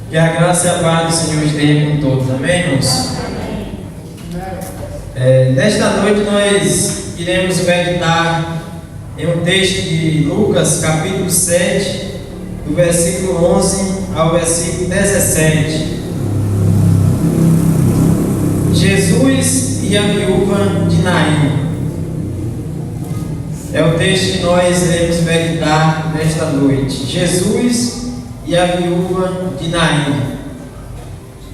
Que a graça e a paz do Senhor esteja com todos, amém, irmãos? Nesta noite nós iremos meditar em um texto de Lucas, capítulo 7, do versículo 11 ao versículo 17. Jesus e a viúva de Naim. É o texto que nós iremos meditar nesta noite. Jesus e a viúva de Naim.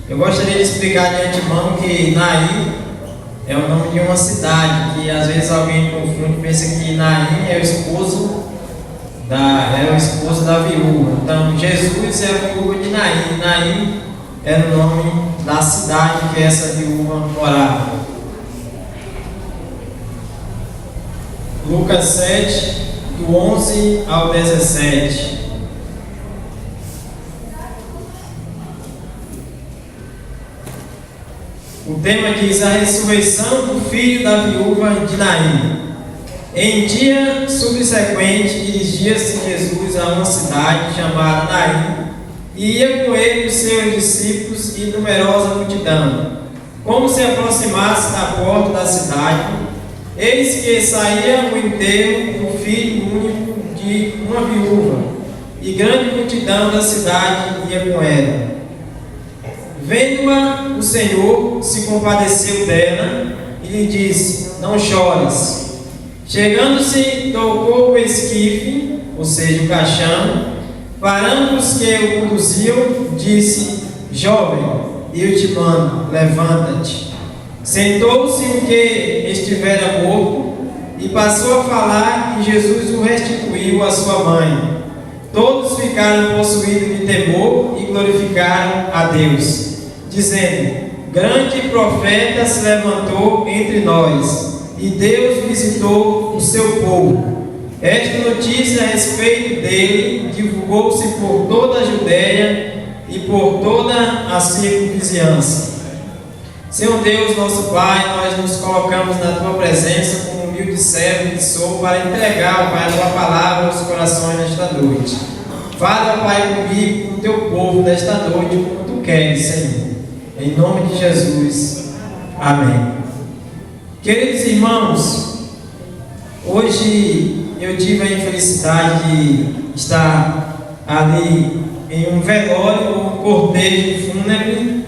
Eu gostaria de explicar de antemão que Naim é o nome de uma cidade, que às vezes alguém confunde, pensa que Naim é o esposo da viúva. Então Jesus é a viúva de Naim. Naim era o nome da cidade que essa viúva morava. Lucas 7, do 11 ao 17. O tema diz: a ressurreição do filho da viúva de Naim. Em dia subsequente, dirigia-se Jesus a uma cidade chamada Naim, e ia com ele os seus discípulos e numerosa multidão. Como se aproximasse da porta da cidade, eis que saía o enterro do filho único de uma viúva, e grande multidão da cidade ia com ela. Vendo-a, o Senhor se compadeceu dela e lhe disse: não chores. Chegando-se, tocou o esquife, ou seja, o caixão, parando os que o conduziam, disse: jovem, eu te mando, levanta-te. Sentou-se o que estivera morto e passou a falar, e Jesus o restituiu à sua mãe. Todos ficaram possuídos de temor e glorificaram a Deus, dizendo: grande profeta se levantou entre nós, e Deus visitou o seu povo. Esta notícia a respeito dele divulgou-se por toda a Judéia e por toda a circunvizinhança. Senhor Deus, nosso Pai, nós nos colocamos na Tua presença como humilde servo que sou, para entregar, Pai, a Tua palavra aos corações nesta noite. Fala, Pai, comigo, com o Teu povo nesta noite, como Tu queres, Senhor. Em nome de Jesus. Amém. Queridos irmãos, hoje eu tive a infelicidade de estar ali em um velório ou um cortejo fúnebre.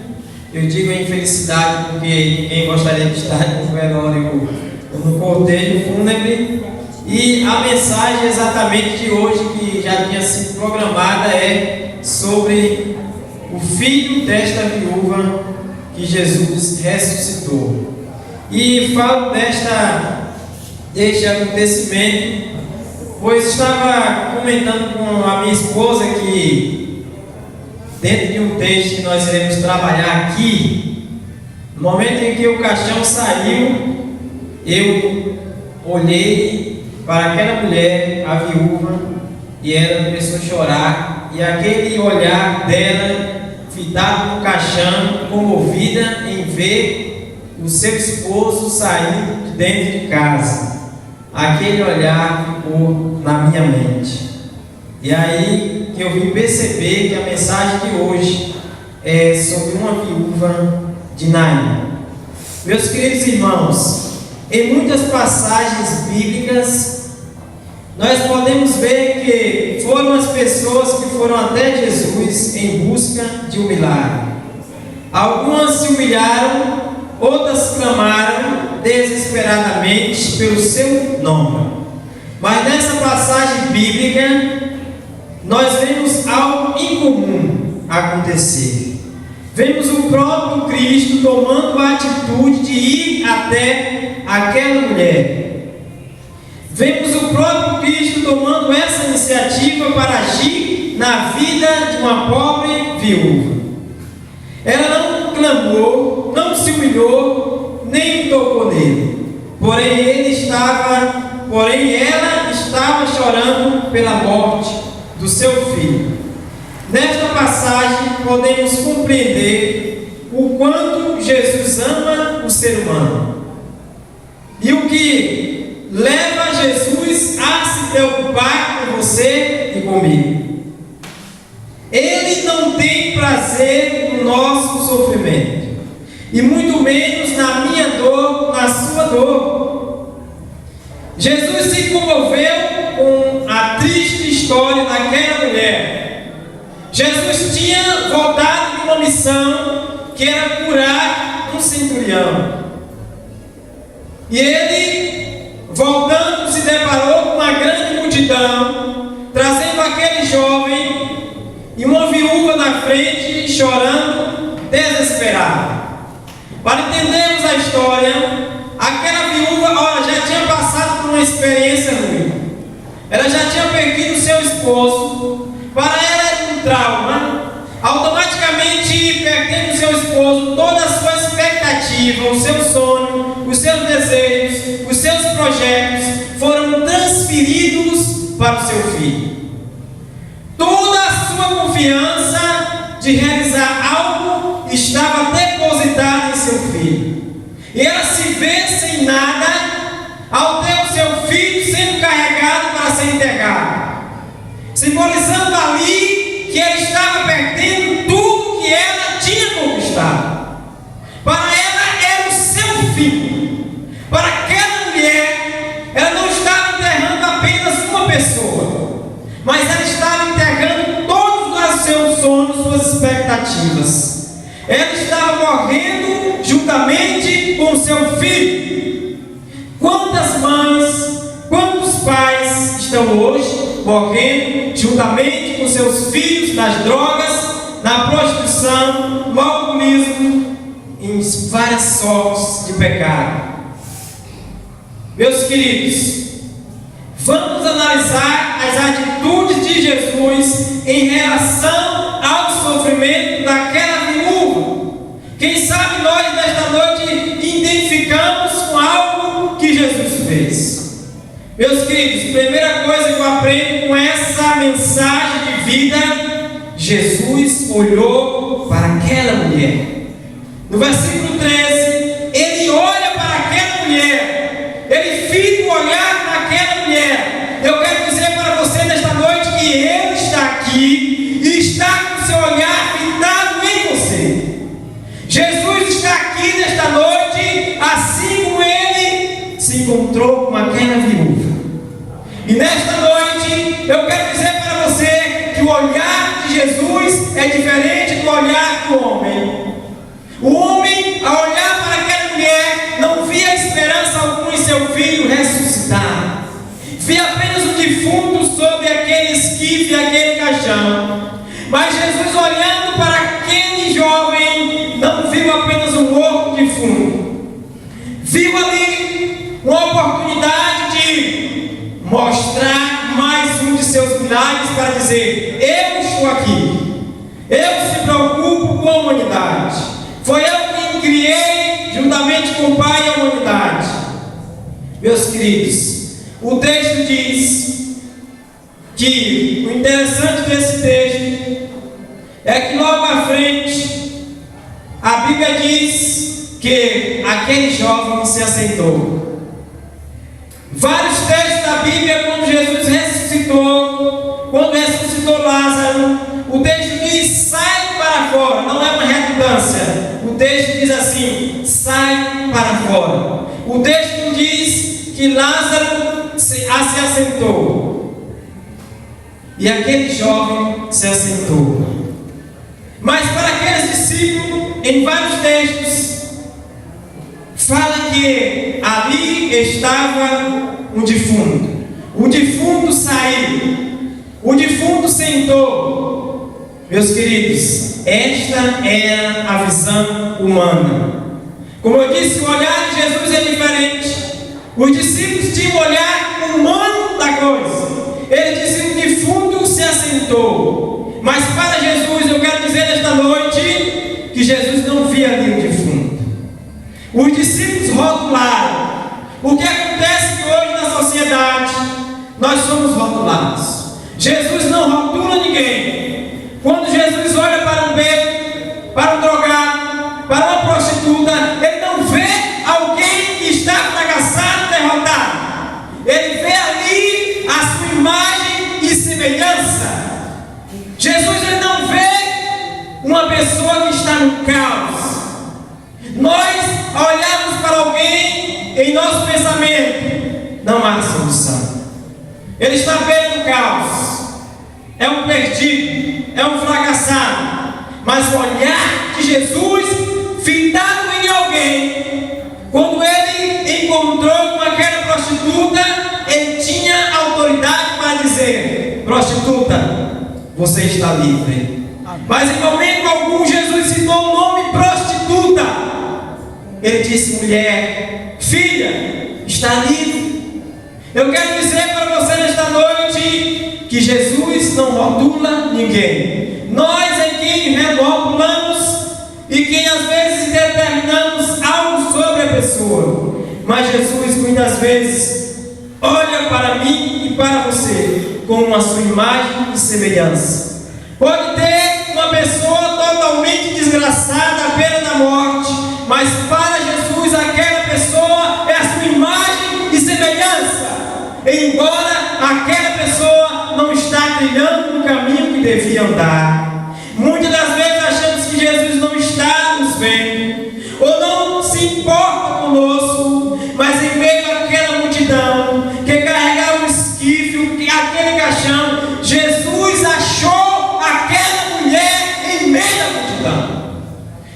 Eu digo infelicidade porque ninguém gostaria de estar em um velório ou no cortejo fúnebre. E a mensagem exatamente de hoje, que já tinha sido programada, é sobre o filho desta viúva que Jesus ressuscitou. E falo deste acontecimento, pois estava comentando com a minha esposa que, dentro de um texto que nós iremos trabalhar aqui, no momento em que o caixão saiu, eu olhei para aquela mulher, a viúva, e ela começou a chorar, e aquele olhar dela, fitado no caixão, comovida em ver o seu esposo saindo de dentro de casa. Aquele olhar ficou na minha mente. E aí que eu vim perceber que a mensagem de hoje é sobre uma viúva de Naim. Meus queridos irmãos, em muitas passagens bíblicas, nós podemos ver que foram as pessoas que foram até Jesus em busca de um milagre. Algumas se humilharam, outras clamaram desesperadamente pelo seu nome. Mas nessa passagem bíblica, nós vemos algo incomum acontecer. Vemos o próprio Cristo tomando a atitude de ir até aquela mulher. Vemos o próprio Cristo tomando essa iniciativa para agir na vida de uma pobre viúva. Ela não clamou, não se humilhou, nem tocou nele. Porém ela estava chorando pela morte do seu filho. Nesta passagem podemos compreender o quanto Jesus ama o ser humano e o que leva Jesus a se preocupar com você e comigo. Ele não tem prazer no nosso sofrimento, e muito menos na minha dor, na sua dor. Jesus se comoveu com a triste história daquela mulher. Jesus tinha voltado de uma missão que era curar um centurião. E ele, voltando, se deparou com uma grande multidão, trazendo aquele jovem e uma viúva na frente, chorando, desesperada. Para entendermos a história, aquela viúva, já tinha passado por uma experiência ruim. Ela já tinha perdido seu esposo. Para ela era um trauma. Automaticamente, perdendo seu esposo, toda a sua expectativa, o seu sonho, os seus desejos, os seus projetos foram transferidos para o seu filho. Toda a sua confiança de realizar algo estava depositada em seu filho. E ela se vê sem nada ao ter o seu filho sendo carregado para ser enterrado, simbolizando ali que ela estava perdendo tudo que ela tinha conquistado. Para ela era o seu filho. Para aquela mulher, ela não estava enterrando apenas uma pessoa, mas ela estava enterrando todos os seus sonhos, suas expectativas. Ela estava morrendo juntamente com o seu filho. Quantas mães, quantos pais estão hoje morrendo juntamente com seus filhos nas drogas, na prostituição, no alcoolismo, em várias sortes de pecado? Meus queridos, vamos analisar as atitudes de Jesus em relação ao sofrimento daquela viúva. Quem sabe nós nesta noite identificamos com algo que Jesus fez. Meus queridos, primeira coisa que eu aprendo com essa mensagem de vida: Jesus olhou para aquela mulher. No versículo 13, ele olha para aquela mulher, ele fica o olhar naquela mulher. Eu quero dizer para você nesta noite que ele está aqui e está com o seu olhar fitado em você. Jesus está aqui nesta noite, assim como ele se encontrou com aquela viúva. E nesta noite eu quero dizer para você que o olhar de Jesus é diferente do olhar do homem. O homem, ao olhar para aquela mulher, não via esperança alguma em seu filho ressuscitar. Via apenas o defunto sobre aquele esquife, aquele caixão. Mas Jesus, olhando para aquele jovem, não viu apenas um morto defunto. Viu ali uma oportunidade de mostrar mais um de seus milagres para dizer: eu estou aqui, eu se preocupo com a humanidade. Foi eu quem criei juntamente com o Pai e a humanidade. Meus queridos, o texto diz que o interessante desse texto é que logo à frente a Bíblia diz que aquele jovem se assentou. Vários textos da Bíblia, quando Jesus ressuscitou, quando ressuscitou Lázaro, o texto diz: sai para fora. Não é uma redundância. O texto diz assim: sai para fora. O texto diz que Lázaro se assentou. E aquele jovem se assentou. Mas para aqueles discípulos, em vários textos, fala que ali estava um defunto. O defunto saiu. O defunto sentou. Meus queridos, esta era a visão humana. Como eu disse, o olhar de Jesus é diferente. Os discípulos tinham um olhar humano da coisa. Ele dizia: o defunto se assentou. Mas para Jesus, eu quero dizer nesta noite que Jesus não via ali o defunto. Os discípulos rotularam. O que acontece hoje na sociedade? Nós somos rotulados. Jesus não rotula ninguém. Quando Jesus olha para um bêbado, para um drogado, para uma prostituta, ele não vê alguém que está fracassado, derrotado. Ele vê ali a sua imagem e semelhança. Jesus ele não vê uma pessoa que está no caos. Nós olhamos para alguém em nosso pensamento, não há solução. Ele está vendo o caos, é um perdido, é um fracassado. Mas o olhar de Jesus fitado em alguém, quando ele encontrou com aquela prostituta, ele tinha autoridade para dizer: prostituta, você está livre. Mas em momento algum Jesus citou o nome prostituta. Ele disse: mulher, filha, está livre. Eu quero dizer para você nesta noite que Jesus não rotula ninguém. Nós é quem rotulamos e quem às vezes determinamos algo sobre a pessoa. Mas Jesus muitas vezes olha para mim e para você com a sua imagem e semelhança. Pode ter uma pessoa totalmente desgraçada à beira da morte, mas para Jesus aquela pessoa é a sua imagem e semelhança, embora aquela pessoa não está trilhando no caminho que devia andar. Muitas das vezes achamos que Jesus não está nos vendo, ou não se importa conosco, mas em meio àquela multidão que carregava o esquife, aquele caixão, Jesus achou aquela mulher em meio à multidão.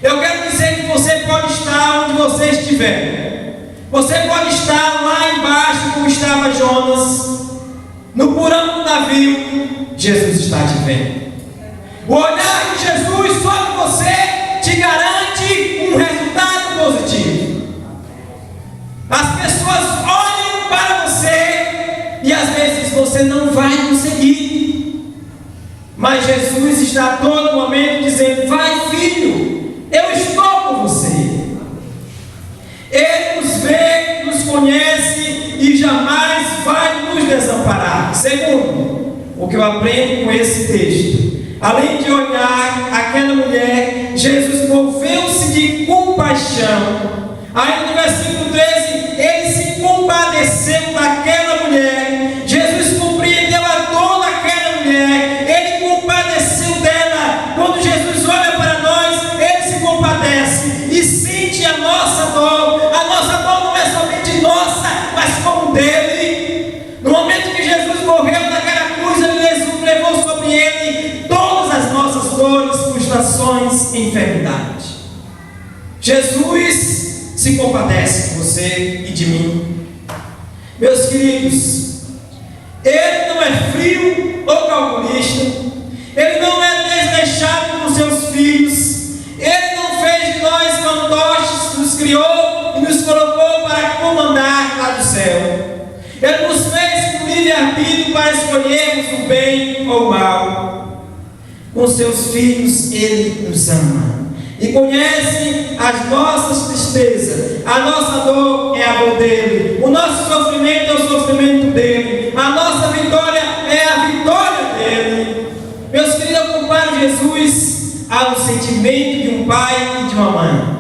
Eu quero dizer que você pode estar onde você estiver. Você pode estar lá embaixo como estava Jonas, no porão do navio. Jesus está te vendo. O olhar de Jesus sobre você te garante um resultado positivo. As pessoas olham para você e às vezes você não vai conseguir, mas Jesus está a todo momento dizendo: vai, filho, eu estou com você. Ele nos vê, nos conhece e jamais vai nos desamparar. Segundo, o que eu aprendo com esse texto, além de olhar aquela mulher, Jesus moveu-se de compaixão. Aí no versículo 13, ele se compadeceu daquela mulher. Jesus compreendeu a dor daquela mulher, ele compadeceu dela. Quando Jesus olha para nós, ele se compadece e sente a nossa dor. A nossa dor não é somente nossa, mas como dele. No momento que Jesus morreu naquela cruz, ele levou sobre ele todas as nossas dores, frustrações e enfermidade. Jesus se compadece de você e de mim. Meus queridos, ele não é frio ou calculista, ele não é desleixado com seus filhos, ele não fez de nós fantoches, nos criou e nos colocou para comandar lá do céu. Ele nos fez com livre-arbítrio para escolhermos o bem ou o mal. Com seus filhos ele nos ama e conhece as nossas tristezas. A nossa dor é a dor dele, o nosso sofrimento é o sofrimento dele, a nossa vitória é a vitória dele. Meus queridos, eu comparo Jesus ao sentimento de um pai e de uma mãe.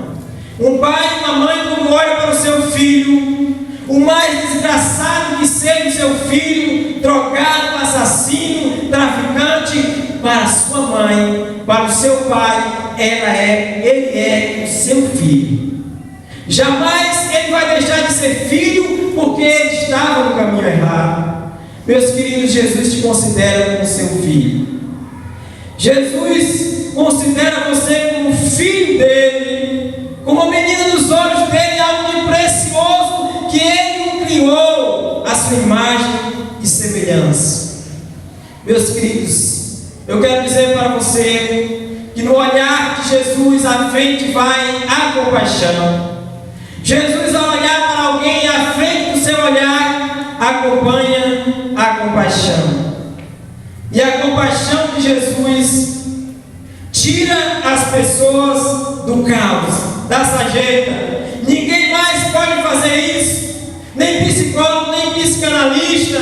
Um pai e uma mãe, quando olha para o seu filho, o mais desgraçado que seja o seu filho, drogado, assassino, traficante, para a sua mãe, para o seu pai, ele é o seu filho. Jamais ele vai deixar de ser filho porque ele estava no caminho errado. Meus queridos, Jesus te considera como seu filho. Jesus considera você como filho dele, como menina dos olhos dele, algo de precioso que ele criou à sua imagem e semelhança. Meus queridos, eu quero dizer para você que no olhar de Jesus à frente vai a compaixão. Jesus, ao olhar para alguém, à frente do seu olhar acompanha a compaixão. E a compaixão de Jesus tira as pessoas do caos, da sarjeta. Ninguém mais pode fazer isso, nem psicólogo, nem psicanalista,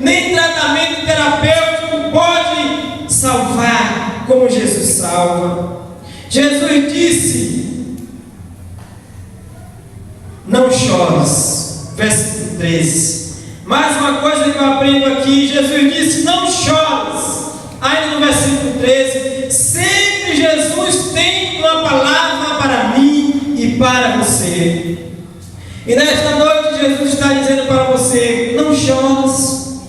nem tratamento terapêutico pode salvar como Jesus salva. Jesus disse: não chores. Versículo 13. Mais uma coisa que eu aprendo aqui: Jesus disse: não chores. Ainda no versículo 13, Jesus tem uma palavra para mim e para você. E nesta noite Jesus está dizendo para você: não chores.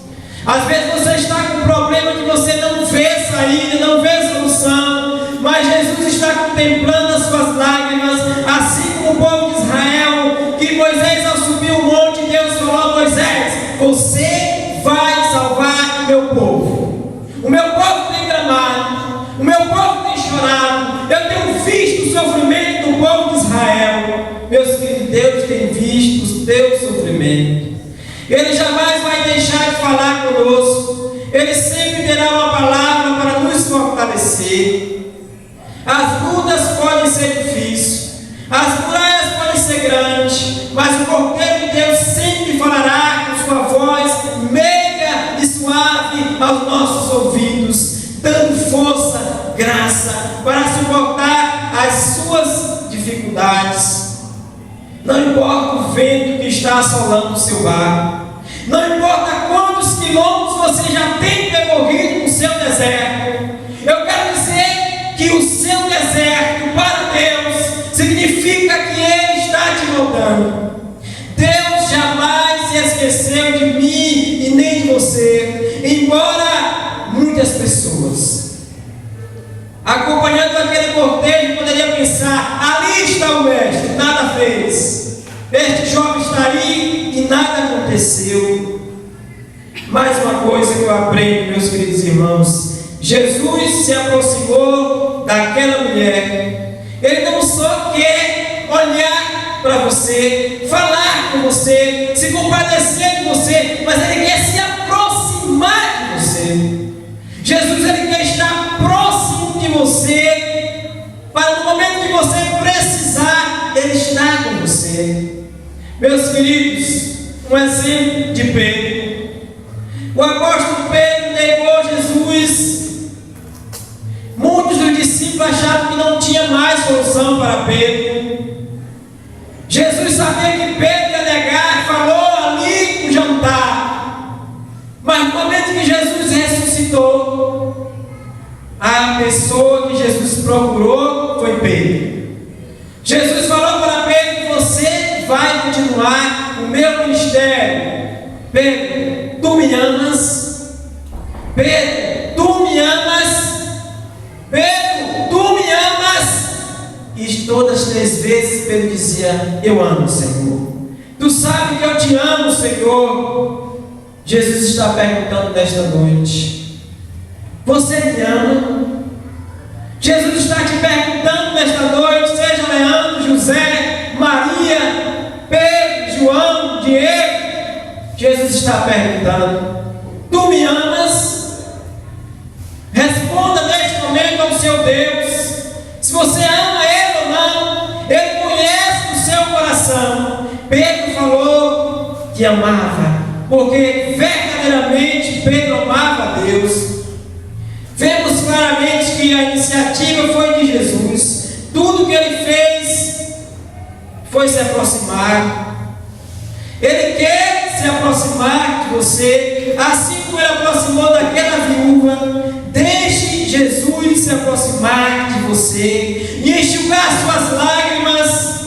Às vezes você está com um problema que você não vê saída, não vê solução, mas Jesus está contemplando as suas lágrimas, assim como o povo de Israel, que Moisés, ao subir o monte, Deus falou a Moisés: você vai salvar o meu povo. O meu povo tem clamado, o meu povo tem chorado, eu tenho visto o sofrimento do povo de Israel. Meus filhos, Deus tem visto o teu sofrimento. Ele jamais vai deixar de falar conosco. Ele sempre terá uma palavra para nos fortalecer. As lutas podem ser difíceis, as muralhas podem ser grandes, mas o Cordeiro de Deus sempre falará com sua voz meiga e suave aos nossos ouvidos, dando força, graça para suportar as suas dificuldades. Não importa o vento que está assolando o seu barco, não importa quantos quilômetros você já tem percorrido no seu deserto, eu quero dizer que o seu deserto para Deus significa que Ele está te moldando. Deus jamais se esqueceu de mim e nem de você, embora muitas pessoas, acompanhando aquele cortejo, poderia pensar: ali está o mestre, nada fez. Este jovem está aí e nada aconteceu. Mais uma coisa que eu aprendo, meus queridos irmãos: Jesus se aproximou daquela mulher. Ele não só quer olhar para você, falar com você, se compadecer de você, mas Ele quer se aproximar de você. Jesus, Ele quer estar próximo de você, para no momento que você precisar, Ele está com você. Meus queridos, um exemplo de Pedro. O apóstolo Pedro negou Jesus. Muitos dos discípulos acharam que não tinha mais solução para Pedro. Jesus sabia que Pedro ia negar, falou ali no jantar. Mas no momento que Jesus ressuscitou, a pessoa que Jesus procurou foi Pedro. Jesus falou para Pedro: você vai continuar o meu ministério. Pedro, tu me amas? Pedro, tu me amas? Pedro, tu me amas? E todas as 3 vezes Pedro dizia: eu amo, Senhor. Tu sabes que eu te amo, Senhor. Jesus está perguntando nesta noite: você me ama? Jesus está te perguntando nesta noite, seja Leandro, José, Maria, Pedro, João, Diego. Jesus está perguntando: tu me amas? Responda neste momento ao seu Deus, se você ama Ele ou não. Ele conhece o seu coração. Pedro falou que amava, porque verdadeiramente Pedro amava a Deus. Vemos claramente que a iniciativa foi de Jesus. Tudo que Ele fez foi se aproximar. Ele quer se aproximar de você, assim como Ele aproximou daquela viúva. Deixe Jesus se aproximar de você e enxugar suas lágrimas.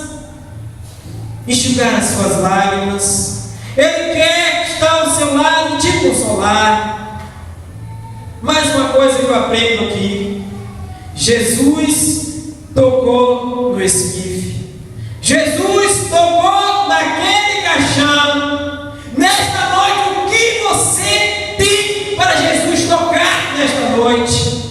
Enxugar as suas lágrimas. Ele quer estar ao seu lado e te consolar. Mais uma coisa que eu aprendo aqui: Jesus tocou no esquife. Jesus tocou naquele caixão. Nesta noite, o que você tem para Jesus tocar nesta noite?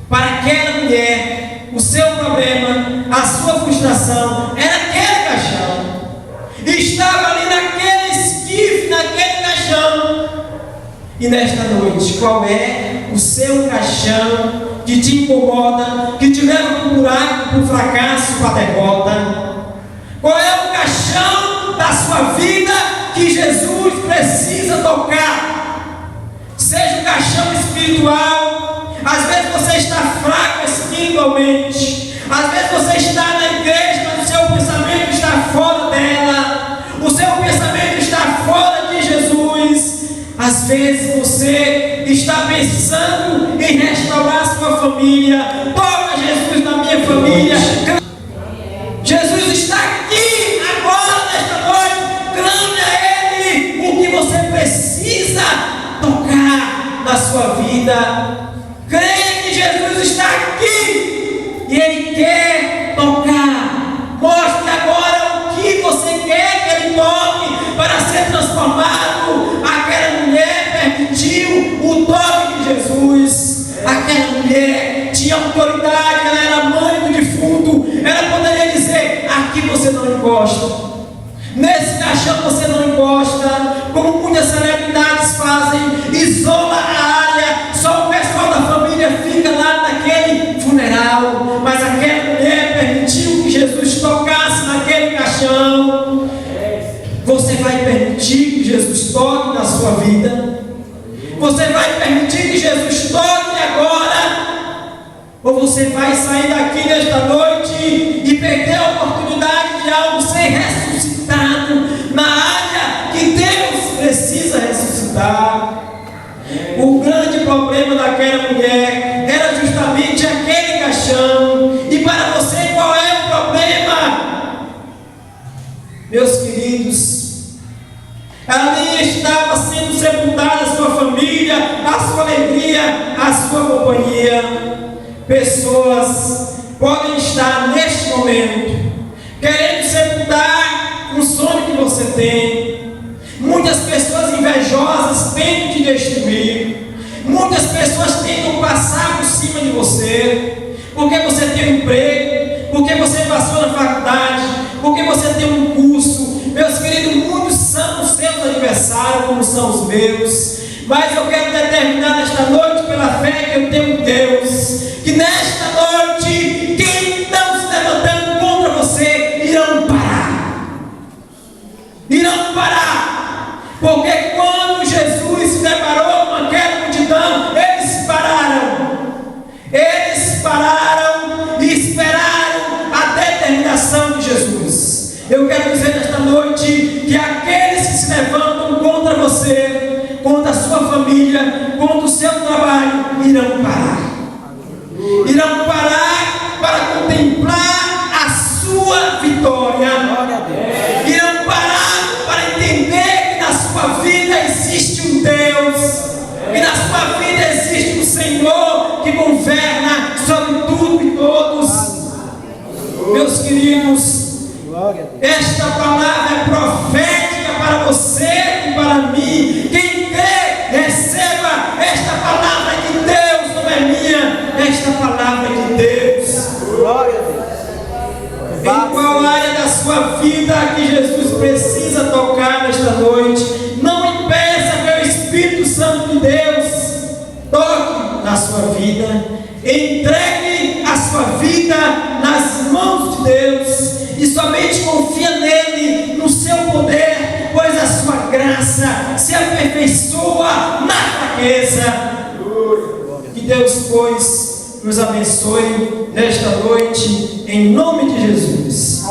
Para aquela mulher, o seu problema, a sua frustração era aquele caixão. Estava ali naquele esquife, naquele caixão. E nesta noite, qual é o seu caixão que te incomoda, que te leva para o buraco, para o fracasso, para a derrota? Qual é o caixão da sua vida que Jesus precisa tocar? Seja o caixão espiritual. Às vezes você está fraco espiritualmente, às vezes você está na igreja, mas o seu pensamento está fora dela, o seu pensamento está fora de Jesus. Às vezes você está pensando em restaurar sua família. Toca Jesus na minha família. Jesus está aqui agora, nesta noite. Clame a Ele o que você precisa tocar na sua vida. Creia que Jesus está aqui e Ele quer tocar. Mostre agora o que você quer que Ele toque para ser transformado. Aquela mulher permitiu o toque de Jesus. Aquela mulher tinha autoridade, ela era mãe do defunto. Ela poderia dizer: aqui você não encosta, nesse caixão você não encosta, como muitas celebridades fazem, isola a área, só o pessoal da família fica lá naquele funeral. Mas aquela mulher permitiu que Jesus tocasse naquele caixão. Você vai permitir que Jesus toque na sua vida? Você vai permitir que Jesus toque agora? Ou você vai sair daqui nesta noite e perder a oportunidade de algo ser ressuscitado na área que Deus precisa ressuscitar? O grande problema daquela mulher era justamente aquele caixão. E para você, qual é o problema? Meus queridos, ali estava sendo sepultada a sua família, a sua alegria, a sua companhia. Pessoas podem estar neste momento querendo sepultar um sonho que você tem. Muitas pessoas invejosas tentam te destruir. Muitas pessoas tentam passar por cima de você, porque você tem um emprego, porque você passou na faculdade, porque você tem um curso. Meus queridos, muitos são os seus adversários, como são os meus. Mas eu quero determinar nesta noite, pela fé que eu tenho em Deus, que nesta noite, quem estão se levantando contra você, irão parar. Irão parar. Porque quando Jesus se deparou com aquela multidão, eles pararam. Eles pararam e esperaram a determinação de Jesus. Eu quero dizer nesta noite que aqueles que se levantam contra você, contra a sua família, contra o seu trabalho, irão parar. Irão parar para contemplar a sua vitória. Irão parar para entender que na sua vida existe um Deus, e na sua vida existe um Senhor que governa sobre tudo e todos. Meus queridos, esta palavra é profética para você e para mim. Quem crê, receba esta palavra de Deus, não é minha, esta palavra de Deus. Em qual área da sua vida que Jesus precisa tocar nesta noite? Não impeça que o Espírito Santo de Deus toque na sua vida. Entregue a sua vida nas mãos de Deus e somente confia nele, no seu poder, pois a sua graça se aperfeiçoa na fraqueza. Que Deus, pois, nos abençoe nesta noite, em nome de Jesus.